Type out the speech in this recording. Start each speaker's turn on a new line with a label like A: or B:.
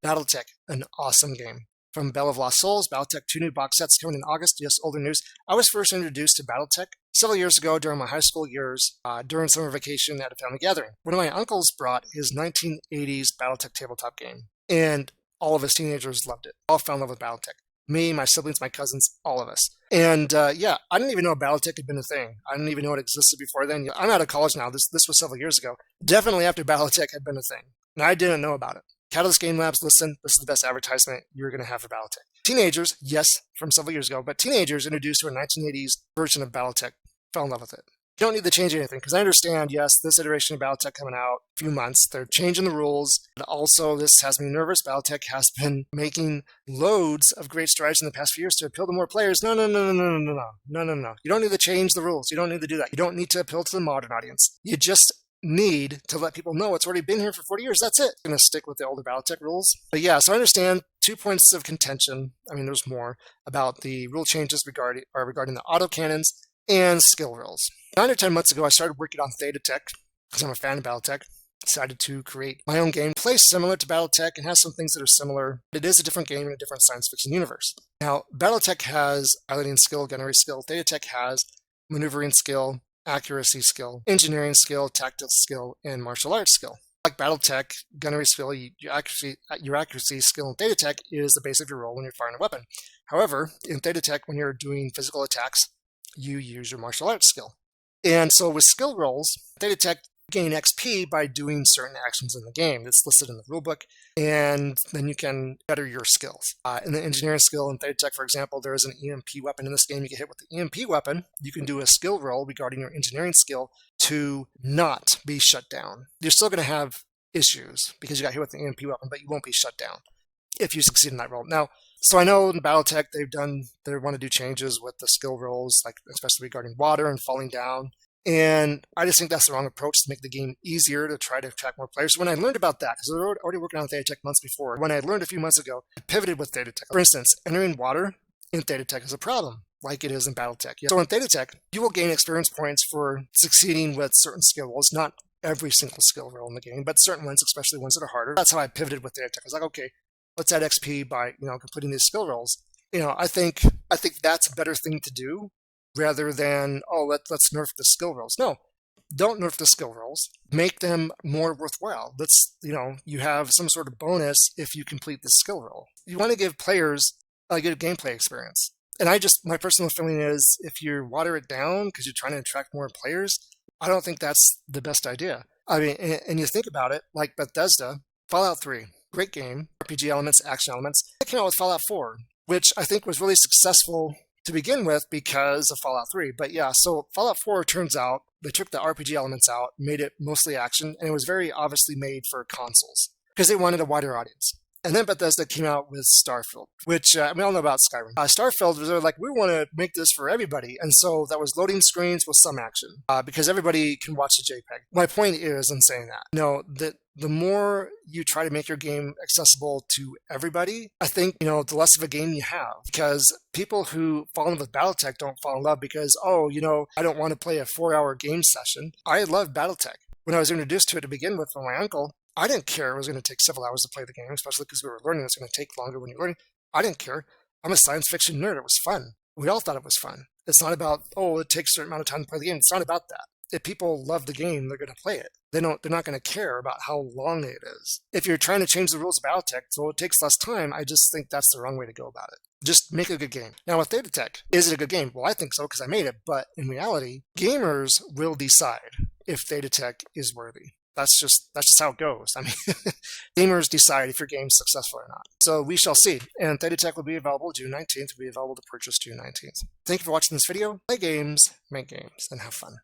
A: BattleTech, an awesome game. From Bell of Lost Souls, BattleTech 2 new box sets coming in August. Yes, older news. I was first introduced to BattleTech several years ago during my high school years, during summer vacation at a family gathering. One of my uncles brought his 1980s BattleTech tabletop game, and all of his teenagers loved it. All fell in love with BattleTech. Me, my siblings, my cousins, all of us. And yeah, I didn't even know BattleTech had been a thing. I didn't even know it existed before then. I'm out of college now. This was several years ago. Definitely after BattleTech had been a thing. And I didn't know about it. Catalyst Game Labs, listen, this is the best advertisement you're going to have for BattleTech. Teenagers, yes, from several years ago, but teenagers introduced to a 1980s version of BattleTech fell in love with it. You don't need to change anything, because I understand, yes, this iteration of BattleTech coming out a few months, they're changing the rules, but also this has me nervous. BattleTech has been making loads of great strides in the past few years to appeal to more players. No. You don't need to change the rules. You don't need to do that. You don't need to appeal to the modern audience. You just need to let people know it's already been here for 40 years. That's it. I'm going to stick with the older BattleTech rules. But yeah, so I understand 2 points of contention. I mean, there's more about the rule changes regarding the autocannons and skill rules. 9 or 10 months ago, I started working on Theta Tek because I'm a fan of BattleTech. Decided to create my own game, plays similar to BattleTech and has some things that are similar. It is a different game in a different science fiction universe. Now, BattleTech has piloting skill, gunnery skill. Theta Tek has maneuvering skill, accuracy skill, engineering skill, tactical skill, and martial arts skill. Like BattleTech, gunnery skill, your accuracy skill in Theta Tek is the base of your role when you're firing a weapon. However, in Theta Tek, when you're doing physical attacks, you use your martial arts skill. And so with skill rolls, Theta Tek gain XP by doing certain actions in the game. It's listed in the rulebook, and then you can better your skills. In the engineering skill in Theta Tek, for example, there is an EMP weapon in this game. You get hit with the EMP weapon. You can do a skill roll regarding your engineering skill to not be shut down. You're still going to have issues because you got hit with the EMP weapon, but you won't be shut down if you succeed in that roll. Now, so I know in BattleTech they want to do changes with the skill rolls, like especially regarding water and falling down. And I just think that's the wrong approach to make the game easier to try to attract more players. So when I learned about that, because I was already working on Theta Tek months before, when I learned a few months ago, I pivoted with Theta Tek. For instance, entering water in Theta Tek is a problem, like it is in BattleTech. So in Theta Tek, you will gain experience points for succeeding with certain skill rolls, not every single skill roll in the game, but certain ones, especially ones that are harder. That's how I pivoted with Theta Tek. I was like, okay, let's add XP by completing these skill rolls. I think that's a better thing to do rather than, let's nerf the skill rolls. No, don't nerf the skill rolls. Make them more worthwhile. You have some sort of bonus if you complete the skill roll. You want to give players a good gameplay experience. And my personal feeling is if you water it down because you're trying to attract more players, I don't think that's the best idea. I mean, and you think about it, like Bethesda, Fallout 3, great game, RPG elements, action elements. They came out with Fallout 4, which I think was really successful to begin with because of Fallout 3. But yeah, so Fallout 4 turns out they took the RPG elements out, made it mostly action, and it was very obviously made for consoles because they wanted a wider audience. And then Bethesda came out with Starfield, which we all know about Skyrim. Starfield was like, we want to make this for everybody. And so that was loading screens with some action because everybody can watch the JPEG. My point is in saying that, the more you try to make your game accessible to everybody, I think, the less of a game you have. Because people who fall in love with BattleTech don't fall in love because, I don't want to play a 4-hour game session. I love BattleTech. When I was introduced to it to begin with from my uncle, I didn't care it was going to take several hours to play the game, especially because we were learning it's going to take longer when you're learning. I didn't care. I'm a science fiction nerd. It was fun. We all thought it was fun. It's not about, it takes a certain amount of time to play the game. It's not about that. If people love the game, they're going to play it. They're not going to care about how long it is. If you're trying to change the rules of BattleTech so it takes less time, I just think that's the wrong way to go about it. Just make a good game. Now with Theta Tek, is it a good game? Well, I think so because I made it. But in reality, gamers will decide if Theta Tek is worthy. That's just how it goes. I mean, gamers decide if your game's successful or not. So we shall see. And Theta Tek will be available June 19th. Will be available to purchase June 19th. Thank you for watching this video. Play games, make games, and have fun.